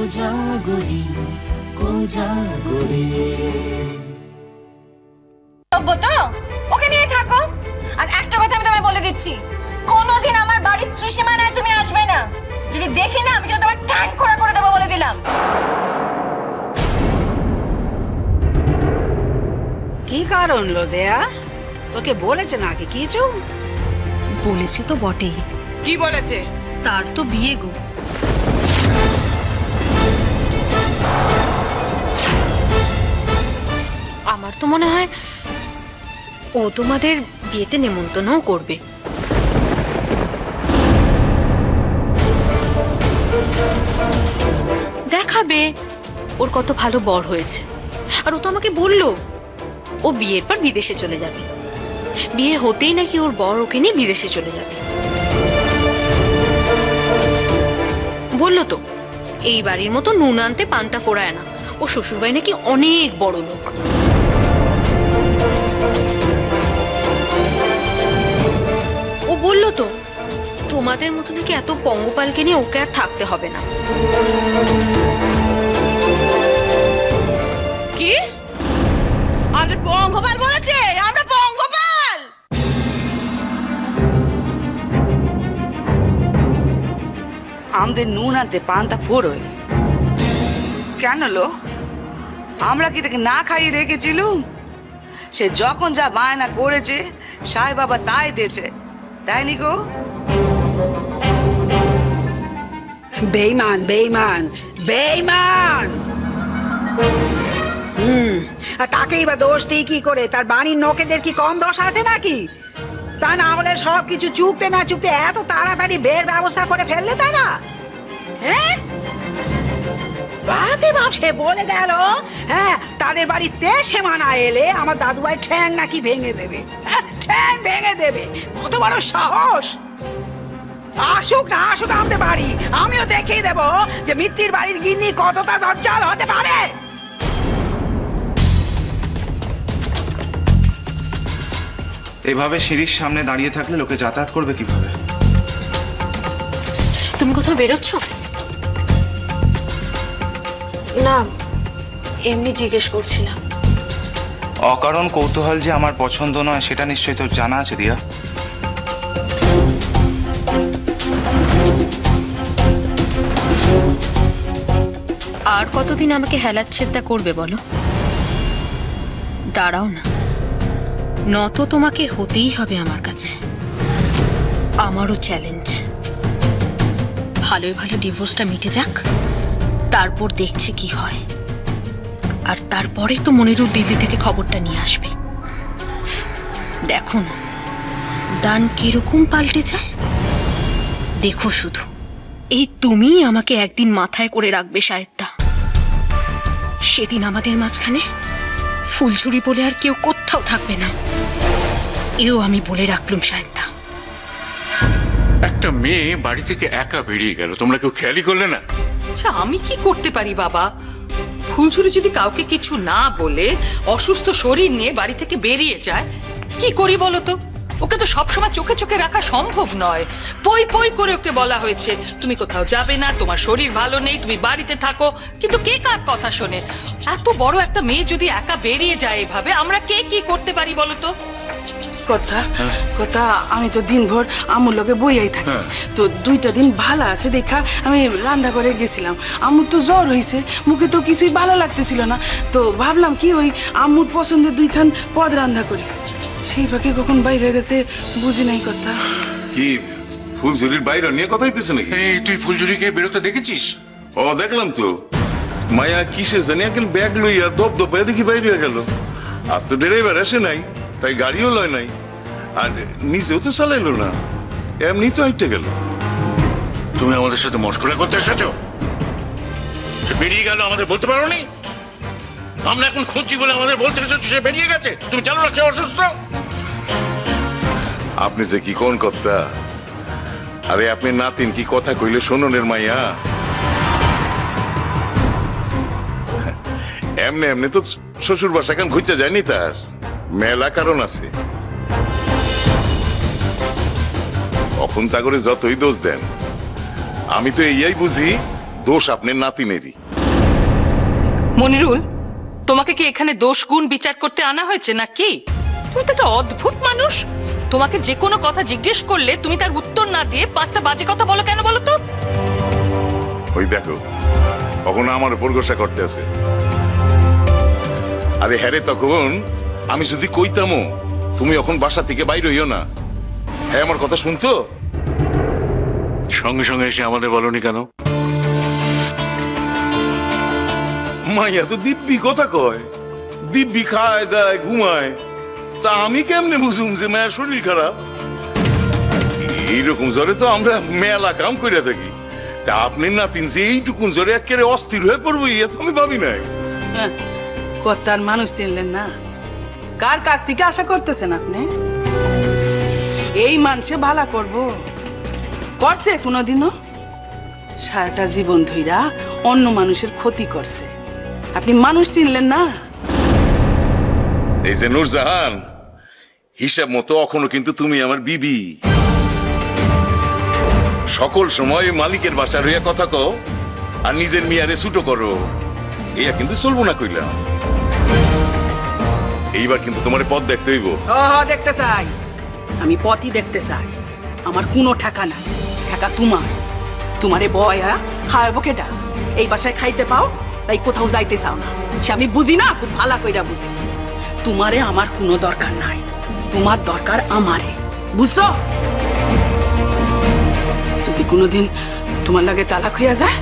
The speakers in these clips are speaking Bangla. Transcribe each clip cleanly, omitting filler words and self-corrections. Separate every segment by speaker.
Speaker 1: কোজাগরি কোজাগরি।
Speaker 2: তো ওকে নিয়ে থাকো। আর একটা কথা আমি তোমায় বলে দিচ্ছি, কোনোদিন আমার বাড়ির ত্রিসীমানায় তুমি আসবে না। যদি দেখি না আমি কিন্তু তোমার ট্যাঙ্ক খোঁড়া করে দেবো বলে দিলাম।
Speaker 3: কি কারণ লো দেয়া? তোকে বলেছে নাকি কিছু?
Speaker 4: বলেছে তো বটেই।
Speaker 3: কি বলেছে?
Speaker 4: তার তো বিয়ে গো। আমার তো মনে হয় ও তোমাদের বিয়েতে নেমন্তন্নও করবে। দেখাবে ওর কত ভালো বর হয়েছে। আর ও তো আমাকে বললো ও বিয়ের পর বিদেশে চলে যাবে। বিয়ে হতেই নাকি ওর বর ওকে নিয়ে বিদেশে চলে যাবে। বললো তো এই বাড়ির মতো নুন আনতে পান্তা ফোড়ায় না। ও শ্বশুরবাড়ি নাকি অনেক বড় লোক। ও বললো তো তোমাদের মতো নাকি এত পঙ্গপালকে নিয়ে ওকে আর থাকতে হবে না।
Speaker 3: কি? আমরা পঙ্গপাল বলেছে? আমরা পঙ্গপাল? আমাদের নুন আনতে পান্তা ফোড়োয় কেন লো? আমরা কি তাকে না খাইয়ে রেখেছিলুম? সে যখন যা বায়না করেছে সাহেব বাবা তাই দিয়েছে, তাই নি গো? বেঈমান বেঈমান বেঈমান। আর তাকেই বা দোষ দিই কি করে? তার বাড়ির লোকেদের কি কম দোষ আছে নাকি? তা না হলে সব কিছু চুকতে না চুকতে এত তাড়াতাড়ি বের ব্যবস্থা করে ফেললে তারা। হ্যাঁ বাপে বাপ, সে বলে গেল হ্যাঁ তাদের বাড়িতে সীমানা এলে আমার দাদুভাই ঠ্যাং নাকি ভেঙে দেবে। ঠ্যাং ভেঙে দেবে? কত বড় সাহস! আসুক না আসুক আমাদের বাড়ি, আমিও দেখিয়ে দেব যে মিত্তির বাড়ির গিন্নি কতটা দজ্জাল হতে পারে।
Speaker 5: এভাবে সিঁড়ির সামনে দাঁড়িয়ে থাকলে লোকে যাতায়াত করবে কিভাবে?
Speaker 4: তুমি কোথাও বেরোচ্ছ? না এমনি জিজ্ঞেস করছিলাম।
Speaker 5: অকারণ কৌতূহল যে আমার পছন্দ নয় সেটা নিশ্চয়ই তোর জানা আছে দিয়া।
Speaker 4: আর কতদিন আমাকে হেলাচ্ছেদা করবে বলো? দাঁড়াও না, নত তোমাকে হতেই হবে আমার কাছে। আমারও চ্যালেঞ্জ। ভালোই ভালো ডিভোর্সটা মিটে যাক, তারপর দেখছি কি হয়। আর তারপরে তো মনিরুল দিল্লি থেকে খবরটা নিয়ে আসবে। দেখো না দান কিরকম পাল্টে যায়। দেখো শুধু, এই তুমিই আমাকে একদিন মাথায় করে রাখবে সাহেবদা। সেদিন আমাদের মাঝখানে ফুলঝুরি বলে আর কেউ কোথাও থাকবে না, এও আমি বলে রাখলুম সাহেবদা।
Speaker 6: একটা মেয়ে বাড়ি থেকে একা বেরিয়ে গেল, তোমরা কেউ খেয়ালই করলে না?
Speaker 7: আচ্ছা আমি কি করতে পারি বাবা? ফুলঝুরি যদি কাউকে কিছু না বলে অসুস্থ শরীর নিয়ে বাড়ি থেকে বেরিয়ে যায়, কি করি বলো তো? ওকে তো সবসময় চোখে চোখে রাখা সম্ভব নয়। পই পই করে ওকে বলা হয়েছে তুমি কোথাও যাবে না, তোমার শরীর ভালো নেই, তুমি বাড়িতে থাকো। কিন্তু কে কার কথা শোনে? এত বড় একটা মেয়ে যদি একা বেরিয়ে যায় এভাবে, আমরা কে কি করতে পারি বলো তো?
Speaker 8: কথা কথা আমি তো দিনভর আম্মুর লগে বইয়াই থাকি। তো 2টা দিন ভালো আছে দেখা আমি রান্না করে গেছিলাম। আম্মুর তো জ্বর হয়েছে, মুখে তো কিছুই ভালো লাগতেছিল না। তো ভাবলাম কি ওই আম্মুর পছন্দের 2খান পদ রান্না করি। সেই ফাঁকে কখন বাইরে গেছে বুঝি নাই। কথা
Speaker 9: কি ফুলঝুরির বাইরে নিয়ে কথা হইতেছে নাকি?
Speaker 6: এই তুই ফুলঝুরিকে বেরোতে দেখেছিস?
Speaker 9: ও দেখলাম তো, মায়া কিসে জানি একজন ব্যাগ লইয়া দপ দপায় দেখি বাইরে গেল। আজ তো ড্রাইভার আসে নাই, তাই গাড়িও লয় নাই, আর নিজেও তো চালাইলো না, এমনি তো হাইটে গেল।
Speaker 6: তুমি আমাদের সাথে মশকরা করতে এসেছো? সে বেরিয়ে গেল, আমাদের বলতে পারো নি? আমরা এখন খুঁজছি বলে আমাদের বলতে এসেছো সে বেরিয়ে গেছে? তুমি জানো না সে অসুস্থ?
Speaker 9: আপনি যে কি কোন কথা? আরে আপনি নাতিন কি কথা কইলে শোননের মাইয়া। এমনি এমনি তো শ্বশুর বাসা কেন ঘুরতে যায়নি, তার মেলা কারণ আছে। তখন তা করে যতই দোষ দেন, আমি তো এইয়াই বুঝি দোষ আপনার নাতিনেরই।
Speaker 7: মনিরুল, তোমাকে কি এখানে দোষ গুণ বিচার করতে আনা হয়েছে নাকি? তুমি তো একটা অদ্ভুত মানুষ। তোমাকে যে কোনো কথা জিজ্ঞেস করলে তুমি তার উত্তর না দিয়ে 5টা বাজে কথা বলো কেন বলো তো?
Speaker 9: ওই দেখো কখনো আমার উপর গোসা করতে আছে। আরে হ্যাঁ রে, তখন আমি যদি কইতামও তুমি এখন বাসা থেকে বাইরে হইও না, হ্যাঁ আমার কথা শুনতো?
Speaker 6: সঙ্গে সঙ্গে এসে আমাদের বলনি কেন?
Speaker 9: মাইয়া তো দিব্যি কথা কয়, দিব্যি খায় দায় ঘুমায়, তা আমি কেমনে বুঝুম যে মায়ের শরীর খারাপ? এইরকম জ্বরে তো আমরা মেলা কাম করে থাকি, তা আপনি নাতিন যে এইটুকুন জ্বরে একেবারে অস্থির হয়ে পড়বো ইয়ে তো আমি ভাবি নাই।
Speaker 8: কর্তার মানুষ চিনলেন না? কার কাছ থেকে আশা করতেছেন আপনি? এই মানুষে ভালা করব করছে কোনোদিনও? সারাটা জীবন ধইরা অন্য মানুষের ক্ষতি করছে। আপনি মানুষ চিনলেন না?
Speaker 9: এই যে নূরজাহান, হিসাব মতো এখনো কিন্তু তুমি আমার বিবি। সকল সময় মালিকের বাসা রইয়া কথা কও আর নিজের মিয়ারে ছুটো করো, ইয়া কিন্তু চলবো না কইলা। এইবার কিন্তু তোমার পথ দেখতে হইব।
Speaker 8: দেখতে চাই, আমি পথই দেখতে চাই। আমার কোনো ঠাকা নাই, ঠাকা তোমার। তোমারে বয়া খাওয়াবো কেটা? এই বাসায় খাইতে পাও তাই কোথাও যাইতে চাও না, সে আমি বুঝি না, খুব ভালো কইরা বুঝি। তোমারে আমার কোনো দরকার নাই, তোমার দরকার আমারে, বুঝছো? যদি কোনোদিন তোমার লাগে তালাক হইয়া যায়,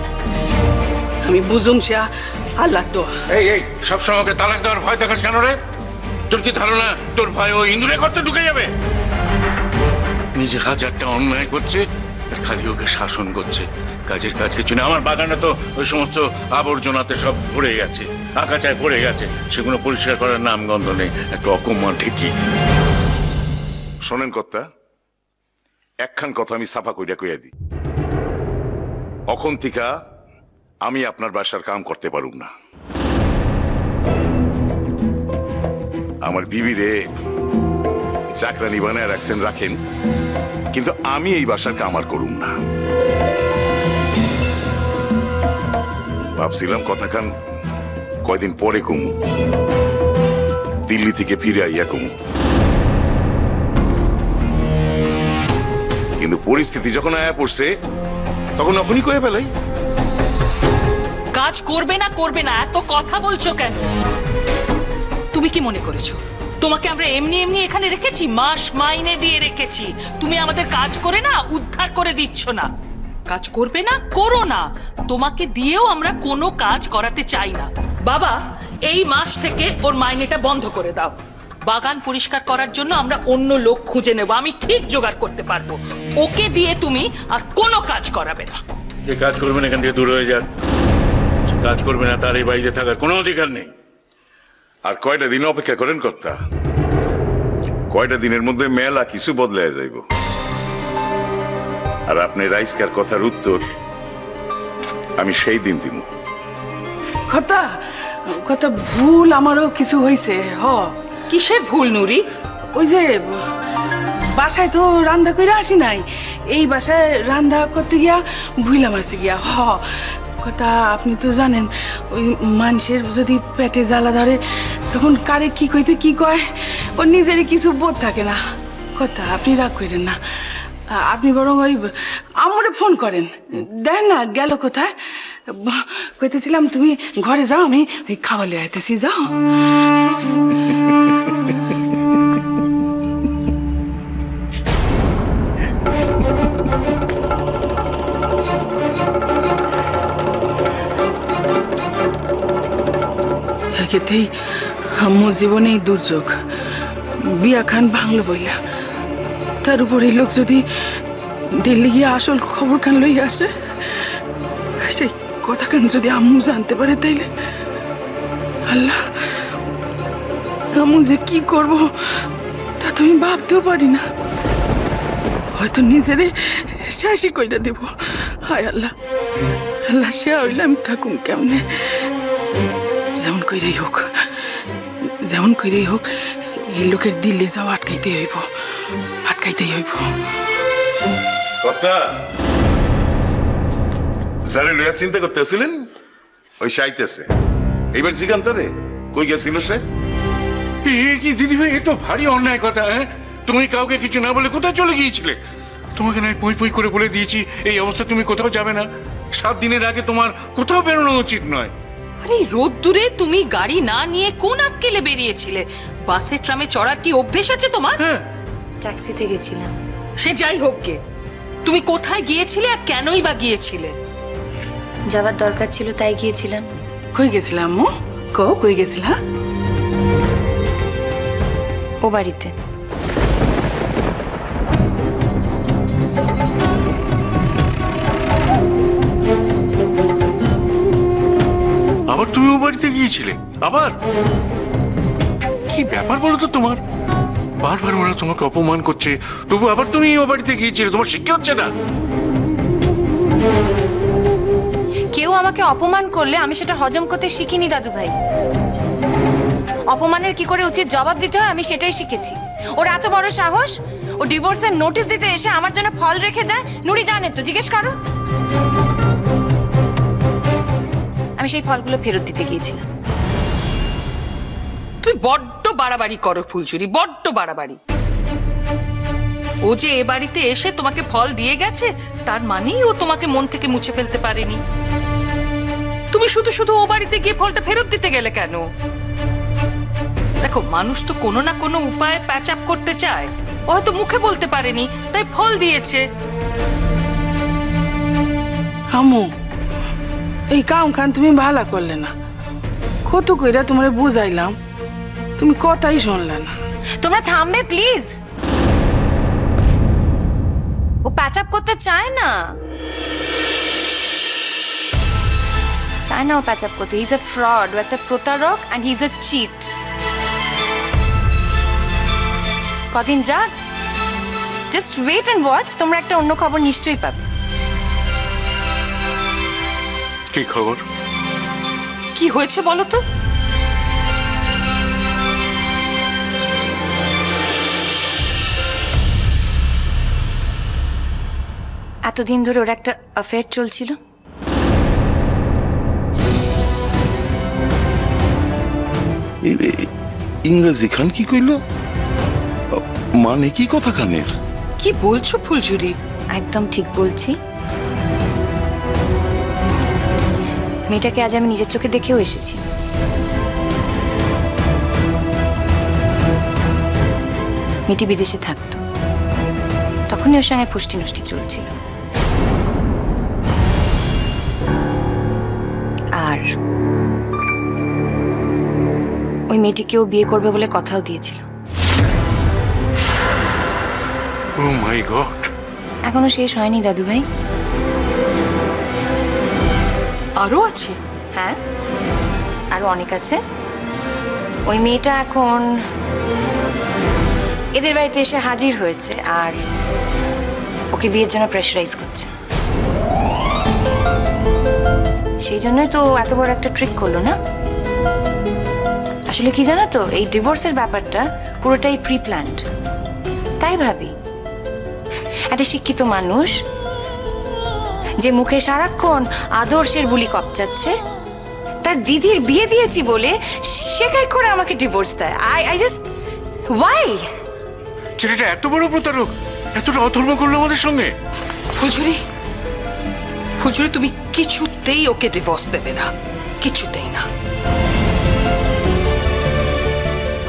Speaker 8: আমি বুঝুম সে আল্লাহ দোয়া।
Speaker 6: এই এই সবসময় ওকে তালাক দেওয়ার ভয় দেখাস কেন রে? তোর কি ধারণা তোর ভয় ও ইন্দুরে করতে ঢুকে যাবে? নিজে হাজারটা অন্যায় করছে আর খালি ওকে শাসন করছে, কাজের কাজ কিছু না। আমার বাগানে তো ওই সমস্ত আবর্জনাতে সব ভরে গেছে, আগাছায় ভরে গেছে, সেগুলো পরিষ্কার করার নাম গন্ধ নেই। একটা অকম্মা ঠিকই।
Speaker 9: শোনেন কর্তা, একখান কথা আমি সাফা কইরা কইয়া দিই, অখন থেকে আমি আপনার বাসার কাম করতে পারুম না। আমার বিবিরে চাকরানি বানায় রাখছেন রাখেন, কিন্তু আমি এই বাসার কাম আর করুম না। ভাবছিলাম কথাখান কয়দিন পরে কমু, দিল্লি থেকে ফিরে আইয়া কমু, কিন্তু পরিস্থিতি যখন আয়া পড়ছে তখন এখনই কয়ে ফেলাই।
Speaker 7: কাজ করবে না এত কথা বলছো কেন? তুমি কি মনে করেছো তোমাকে আমরা এমনি এমনি এখানে রেখেছি? মাস মাইনে দিয়ে রেখেছি, তুমি আমাদের কাজ করে না উদ্ধার করে দিচ্ছ না। কাজ করবে না, করো না, তোমাকে দিয়েও আমরা কোনো কাজ করাতে চাই না। বাবা, এই মাস থেকে ওর মাইনেটা বন্ধ করে দাও। বাগান পরিষ্কার করার জন্য আমরা অন্য লোক খুঁজে নেব, আমি ঠিক জোগাড় করতে পারবো। ওকে দিয়ে তুমি আর কোনো কাজ করাবে না।
Speaker 6: যে কাজ করবে না এখান থেকে দূর হয়ে যাক। যে কাজ করবে না তার এই বাড়িতে থাকার কোনো অধিকার নেই।
Speaker 9: আর কয়টা দিন অপেক্ষা করেন কর্তা, কয়টা দিনের মধ্যে মেলা কিছু বদলায় যাইব। আর আপনি রাইসকার কথার উত্তর আমি সেই দিন দিব।
Speaker 8: কথা কথা ভুল আমারও কিছু হয়েছে।
Speaker 7: কিসের ভুল নুরি?
Speaker 8: ওই যে বাসায় তো রান্না করে আসি নাই, এই বাসায় রান্না করতে গিয়া ভুইলা মারছি গিয়া। কথা আপনি তো জানেন, ওই মানুষের যদি পেটে জ্বালা ধরে তখন কারে কি কইতে কি কয় ওর নিজেরই কিছু বোধ থাকে না। কথা আপনি রাগ করেন না, আপনি বরং ওই আমারে ফোন করেন, দেন না গেল কোথায়। কইতেছিলাম তুমি ঘরে যাও, আমি ওই খাওয়ালে আইতেছি, যাও। একেতেই আমার জীবনে দুর্যোগ, বিয়া খান ভাঙলো বইলা, তার উপর এই লোক যদি দিল্লি গিয়ে আসল খবর খান লই আসে, সেই কথা খান যদি আম্মু জানতে পারে, তাইলে আল্লাহ, আম্মু যে কি করব তা তো আমি ভাবতেও পারি না। হয়তো নিজেরে শেষই কইরা দেব। হায় আল্লাহ, আল্লাহ সে হইলে আমি থাকুম কেমনে? যেমন কইরাই হোক, যেমন কইরাই হোক, এই লোকের দিল্লি যাওয়া আটকাইতেই হইব, আটকাইতেই হইব।
Speaker 9: কর্তা, যারে লইয়া চিন্তা করতেছিলেন ওই সাইতেছে এইবার জিগান্তরে কই গেছিল সে?
Speaker 6: এ কি দিদি ভাই, এ তো ভারী অন্যায় কথা। হ্যাঁ, তুমি কাউকে কিছু না বলে কোথায় চলে গিয়েছিলে? তোমাকে নয় পই পই করে বলে দিয়েছি এই অবস্থা তুমি কোথাও যাবে না। 7 দিনের আগে তোমার কোথাও বেরোনো উচিত নয়।
Speaker 7: আরে রোদ্দুরে তুমি গাড়ি না নিয়ে কোন আক্কেলে বেরিয়েছিলে? বাসে ট্রামে চড়ার কি অভ্যেস আছে তোমার?
Speaker 6: হ্যাঁ,
Speaker 2: ট্যাক্সিতে গেছিলাম।
Speaker 7: সে যাই হোক গে, তুমি কোথায় গিয়েছিলে আর কেনই বা গিয়েছিলে?
Speaker 2: যাবার দরকার ছিল তাই গিয়েছিলাম।
Speaker 8: কই গেছিলাম আম্মু? কই গেছিলা?
Speaker 2: ও বাড়িতে।
Speaker 6: আবার তুমি ও বাড়িতে গিয়েছিলে? আবার কি ব্যাপার বলো তো তোমার? বারবার ওরা তোমাকে অপমান করছে, তবু আবার তুমি ও বাড়িতে গিয়েছিলে। তোমার শিক্ষা হচ্ছে না?
Speaker 2: কেউ আমাকে অপমান করলে আমি সেটা হজম করতে শিখিনি দাদু ভাই। অপমানের কি করে উচিত জবাব দিতে হয় আমি সেটাই শিখেছি। ওর এত বড় সাহস, ও ডিভোর্সের নোটিশ দিতে এসে আমার জন্য ফল রেখে যায়। নুরি জানে তো, জিজ্ঞেস করো। আমি সেই ফলগুলো ফেরত দিতে গিয়েছিলাম।
Speaker 7: তুমি বড্ড বাড়াবাড়ি করো ফুলচুরি, বড্ড বাড়াবাড়ি। ও যে এ বাড়িতে এসে তোমাকে ফল দিয়ে গেছে তার মানেই ও তোমাকে মন থেকে মুছে ফেলতে পারেনি। তুমি শুধু শুধু ও বাড়িতে গিয়ে ফলটা ফেরত দিতে গেলে কেন? দেখো, মানুষ তো কোনো না কোনো উপায়ে প্যাচ আপ করতে চায়। ও হয়তো মুখে বলতে পারেনি তাই ফল দিয়েছে।
Speaker 8: আম্মু, এই কাম খান তুমি ভালো করলে না। কত কইরা তোমারে বুঝাইলাম, তুমি কথাই শুনলে না।
Speaker 2: তোমরা থামবে প্লিজ। ও প্যাচ আপ করতে চায় না, ও প্যাচ আপ করতে। হি ইজ আ ফ্রড, ও একটা প্রতারক, and he is a cheat. কদিন যাক, জাস্ট ওয়েট এন্ড ওয়াচ, তোমরা একটা অন্য খবর নিশ্চয়ই পাবে।
Speaker 6: কি খবর?
Speaker 7: কি হয়েছে বলো তো?
Speaker 2: এতদিন ধরে ওর একটা অ্যাফেয়ার চলছিল।
Speaker 9: ইংরেজি খান কি কইল? মানে কি কথা খানের?
Speaker 7: কি বলছো ফুলঝুরি?
Speaker 2: একদম ঠিক বলছি। মেয়েটাকে আজ আমি নিজের চোখে দেখেও এসেছি। মেয়েটি বিদেশে থাকতো, তখনই ওর সঙ্গে ফষ্টি নষ্টি চলছিল। আর ওই মেয়েটিকেও বিয়ে করবে বলে কথাও দিয়েছিল।
Speaker 6: ও মাই গড!
Speaker 2: এখনো শেষ হয়নি দাদু ভাই।
Speaker 7: আরো আছে?
Speaker 2: হ্যাঁ, আরো অনেক আছে। ওই মেয়েটা এখন এদের বাড়িতে এসে হাজির হয়েছে আর ওকে বিয়ের জন্য প্রেশারাইজ করছে। সেই জন্যই তো এত বড় একটা ট্রিক করলো না। আসলে কি জানো তো, এই ডিভোর্সের ব্যাপারটা পুরোটাই প্রি প্ল্যান্ড। তাই ভাবি একটা শিক্ষিত মানুষ যে মুখে সারাক্ষণ আদর্শের বুলি কপচাচ্ছে, তার দিদির বিয়ে দিয়েছি বলে শেখাই করে আমাকে ডিভোর্স দেয়। I just why?
Speaker 6: ছেলেটা এত বড় প্রতারক, এতটা অধর্ম করলো আমাদের সঙ্গে।
Speaker 7: ফুলঝুরি, ফুলঝুরি, তুমি কিছুতেই ওকে ডিভোর্স দেবে না, কিছুতেই না।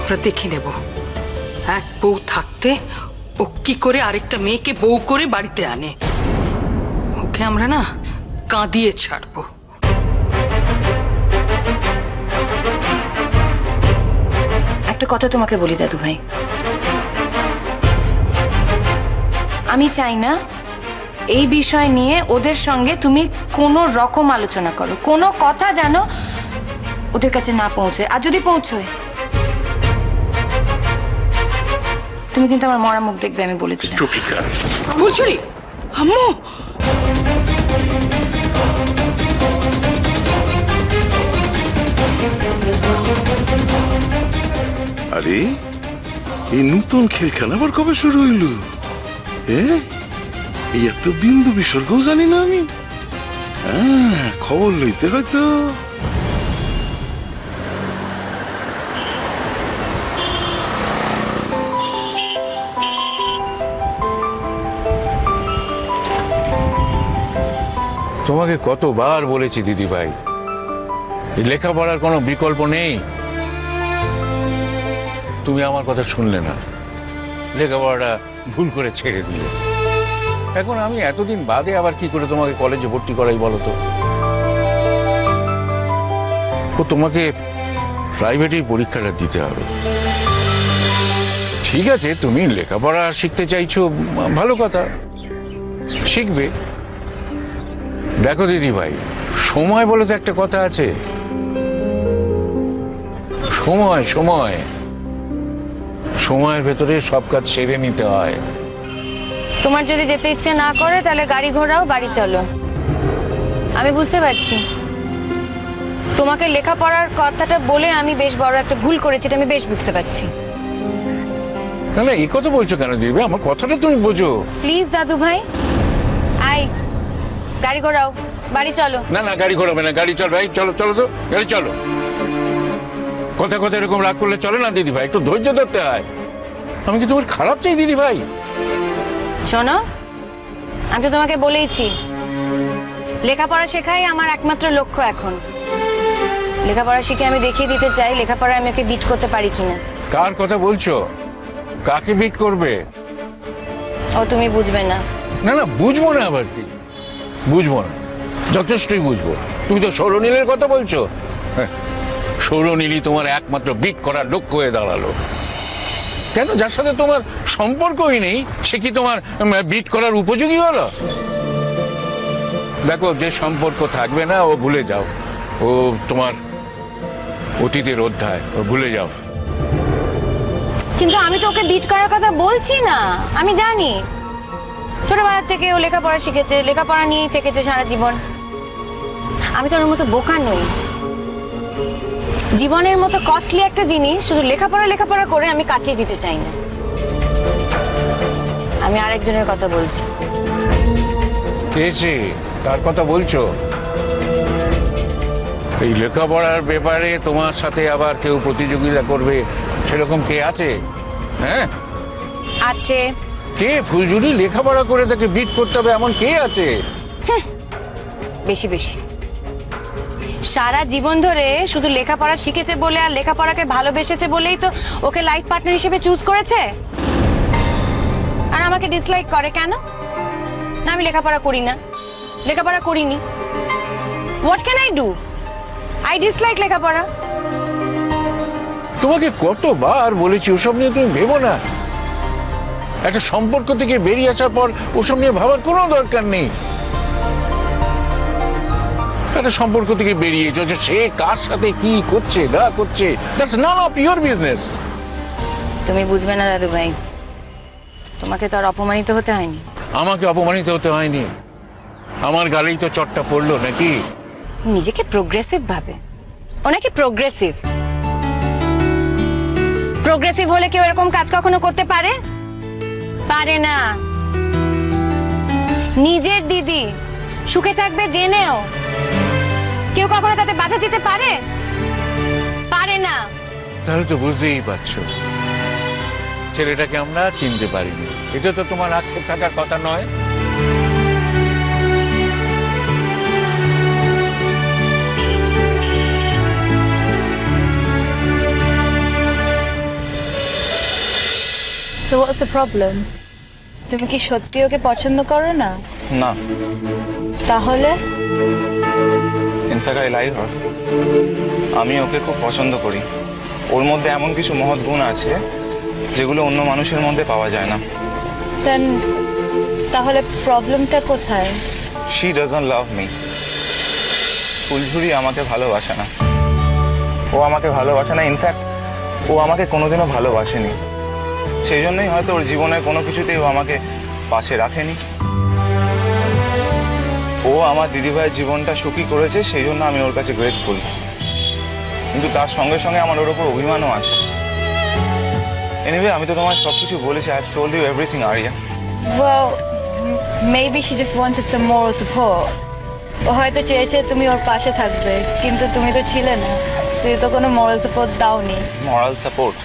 Speaker 7: আমরা দেখে নেব এক বউ থাকতে ও কি করে আরেকটা মেয়েকে বউ করে বাড়িতে আনে। ওকে আমরা না কাঁদিয়ে ছাড়বো।
Speaker 2: একটা কথা তোমাকে বলি দাদু ভাই, আমি চাই না এই বিষয় নিয়ে ওদের সঙ্গে তুমি কোনো রকম আলোচনা করো। কোনো কথা যেন ওদের কাছে না পৌঁছয়, আর যদি পৌঁছয় তুমি কিন্তু আমার মরা মুখ দেখবে, আমি বলে দিলাম।
Speaker 7: ফুলঝুরি,
Speaker 8: আম্মু,
Speaker 9: আরে এই নতুন খেলখানা আবার কবে শুরু হইল? এই এত বিন্দু বিসর্গও জানি না আমি। খবর লইতে হয়তো।
Speaker 6: তোমাকে কতবার বলেছি দিদি ভাই, এই লেখাপড়ার কোনো বিকল্প নেই। তুমি আমার কথা শুনলে না, লেখাপড়াটা ভুল করে ছেড়ে দিলে। এখন আমি এতদিন বাদে আবার কি করে তোমাকে কলেজে ভর্তি করাই বলো তো? তোমাকে প্রাইভেটেই পরীক্ষাটা দিতে হবে। ঠিক আছে, তুমি লেখাপড়া শিখতে চাইছো, ভালো কথা, শিখবে। দেখো দিদি ভাই, সময় বলে তো একটা কথা আছে। সময় সময় সময়ের ভেতরে সব কাজ সেরে নিতে হয়।
Speaker 2: তোমার যদি যেতে ইচ্ছে না করে তাহলে গাড়ি ঘোড়াও, বাড়ি চলো। আমি বুঝতে পারছি তোমাকে লেখাপড়ার কথাটা বলে আমি বেশ বড় একটা ভুল করেছি, এটা আমি বেশ বুঝতে পারছি।
Speaker 6: না না, এই কথা বলছো কেন দিদি ভাই? আমার কথাটা তুমি বোঝো।
Speaker 2: প্লিজ দাদু ভাই, আয় গাড়ি ঘোড়াও, বাড়ি চলো।
Speaker 6: না না, গাড়ি ঘোরাবে না, গাড়ি চল ভাই, চলো চলো তো, গাড়ি চলো। কথা কথা এরকম রাগ করলে চলে না দিদি ভাই, একটু ধৈর্য ধরতে হয়। আমি কি তোমার খারাপ চাই দিদি ভাই?
Speaker 2: শোনো, আমি তো তোমাকে বলেইছি লেখাপড়া শেখাই আমার একমাত্র লক্ষ্য। এখন লেখাপড়া শিখে আমি দেখিয়ে দিতে চাই লেখাপড়া আমি ওকে বিট করতে পারি কিনা।
Speaker 6: কার কথা বলছো? কাকে বিট করবে?
Speaker 2: ও তুমি বুঝবে না।
Speaker 6: না না, বুঝবো না, আবার কি বুঝবো না? যথেষ্টই বুঝবো। তুমি তো সৌরনীলের কথা বলছো। সৌরনীলই তোমার একমাত্র বিট করার লক্ষ্য হয়ে দাঁড়ালো। কেন, যার সাথে তোমার সম্পর্কই নেই সে কি তোমার বিট করার উপযোগী হলো? দেখো, যে সম্পর্ক থাকবে না ও ভুলে যাও, ও তোমার অতীতের অধ্যায়, ও ভুলে যাও।
Speaker 2: কিন্তু আমি তো ওকে বিট করার কথা বলছি না। আমি জানি ছোটবেলা থেকে ও লেখাপড়া শিখেছে, লেখাপড়া নিয়েই থেকেছে সারা জীবন। আমি তো ওর মতো বোকা নই। জীবনের মতো কস্টলি একটা জিনিস শুধু লেখাপড়া লেখাপড়া করে আমি কাটিয়ে দিতে চাই না। আমি আরেকজনের কথা বলছি।
Speaker 6: কে সে? কার কথা বলছো? এই লেখাপড়ার ব্যাপারে তোমার সাথে আবার কেউ প্রতিযোগিতা করবে সেরকম কে আছে? হ্যাঁ
Speaker 2: আছে।
Speaker 6: কে? ফুলঝুরি লেখাপড়া করে তাকে বিট করতে হবে এমন কে আছে?
Speaker 2: বেশি বেশি সারা জীবন ধরে শুধু লেখাপড়া শিখেছে বলে আর লেখাপড়াকে ভালোবেসেছে বলেই তো ওকে লাইফ পার্টনার হিসেবে চুজ করেছে। আর আমাকে ডিসলাইক করে কেন? না আমি লেখাপড়া করি না, লেখাপড়া করিনি। What can I do? I dislike লেখাপড়া।
Speaker 6: তোমাকে কতবার বলেছি ওসব নিয়ে তুমি ভেবো না। একটা সম্পর্ক থেকে বেরিয়ে আসার পর ওসব নিয়ে ভাবার কোনো দরকার নেই। একটা সম্পর্ক থেকে বেরিয়ে যাচ্ছে, সে কার সাথে কি করছে না করছে, that's none of your business.
Speaker 2: তুমি বুঝবে না দাদু ভাই, তোমাকে তো আর অপমানিত হতে হয়নি।
Speaker 6: আমাকে অপমানিত হতে হয়নি, আমার গালেই তো চটটা পড়লো নাকি?
Speaker 2: নিজেকে প্রোগ্রেসিভ ভাবে। ও নাকি প্রোগ্রেসিভ। প্রোগ্রেসিভ হলে কেউ এরকম কাজ কখনো করতে পারে? পারে না। নিজের দিদি সুখে থাকবে জেনেও কেউ কখনো তাতে বাধা দিতে পারে? পারে না।
Speaker 6: তাহলে তো বুঝতেই পারছো ছেলেটাকে আমরা চিনতে পারিনি। এটা তো তোমার আক্ষেপ থাকার কথা নয়।
Speaker 1: So what's the problem? তুমি কি সত্যি ওকে পছন্দ করো না?
Speaker 5: না।
Speaker 1: তাহলে?
Speaker 5: In fact I like her. আমি ওকে খুব পছন্দ করি। ওর মধ্যে এমন কিছু মহৎ গুণ আছে যেগুলো অন্য মানুষের মধ্যে পাওয়া যায় না।
Speaker 1: Then তাহলে প্রবলেমটা কোথায়?
Speaker 5: She doesn't love me. ফুলঝুরি আমাকে ভালোবাসে না। ও আমাকে ভালোবাসে না। ইনফ্যাক্ট ও আমাকে কোনোদিনও ভালোবাসেনি। সেই জন্যই হয়তো ওর জীবনের কোনো কিছুতেই ও আমাকে পাশে রাখেনি। ও আমার দিদিভাইয়ের জীবনটা সুখী করেছে, সেই জন্য আমি ওর কাছে গ্রেটফুল। কিন্তু তার সঙ্গে সঙ্গে আমার ওর উপর অভিমানও আছে। এনিওয়ে, আমি তো তোমার সব কিছু বলেছি। I have told you everything, Aria.
Speaker 1: Well, maybe she just wanted some moral support. ও হয়তো চেয়েছে তুমি ওর পাশে থাকবে, কিন্তু তুমি তো ছিলে না। তুমি তো কোনো মরাল সাপোর্ট দাওনি।
Speaker 5: মরাল সাপোর্ট?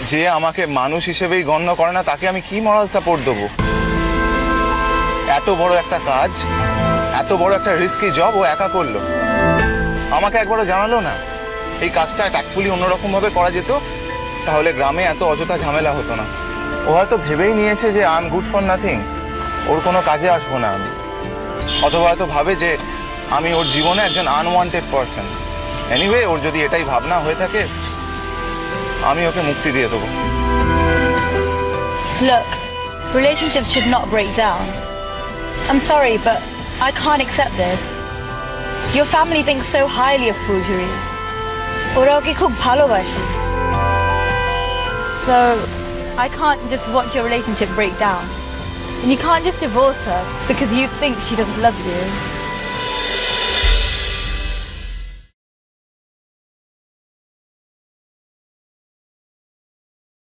Speaker 5: যে আমাকে মানুষ হিসেবেই গণ্য করে না তাকে আমি কি মরাল সাপোর্ট দেবো? এত বড় একটা কাজ, এত বড় একটা রিস্কি জব ও একা করলো, আমাকে একবারও জানালো না। এই কাজটা ট্যাক্টফুলি অন্যরকম ভাবে করা যেত, তাহলে গ্রামে এত অযথা ঝামেলা হতো না। ও হয়তো ভেবেই নিয়েছে যে I am good for nothing, ওর কোনো কাজে আসবো না আমি। অথবা হয়তো ভাবে যে আমি ওর জীবনে একজন আনওয়ান্টেড পারসন। এনিওয়ে, ওর যদি এটাই ভাবনা হয়ে থাকে, আমি ওকে মুক্তি দিয়ে দেবো।
Speaker 1: Look, relationships should not break down. I'm sorry, but I can't accept this. Your family thinks so highly of Fulguri. ওরা ওকে খুব ভালোবাসে। So, I can't just watch your relationship break down. And you can't just divorce her because you think she doesn't love you.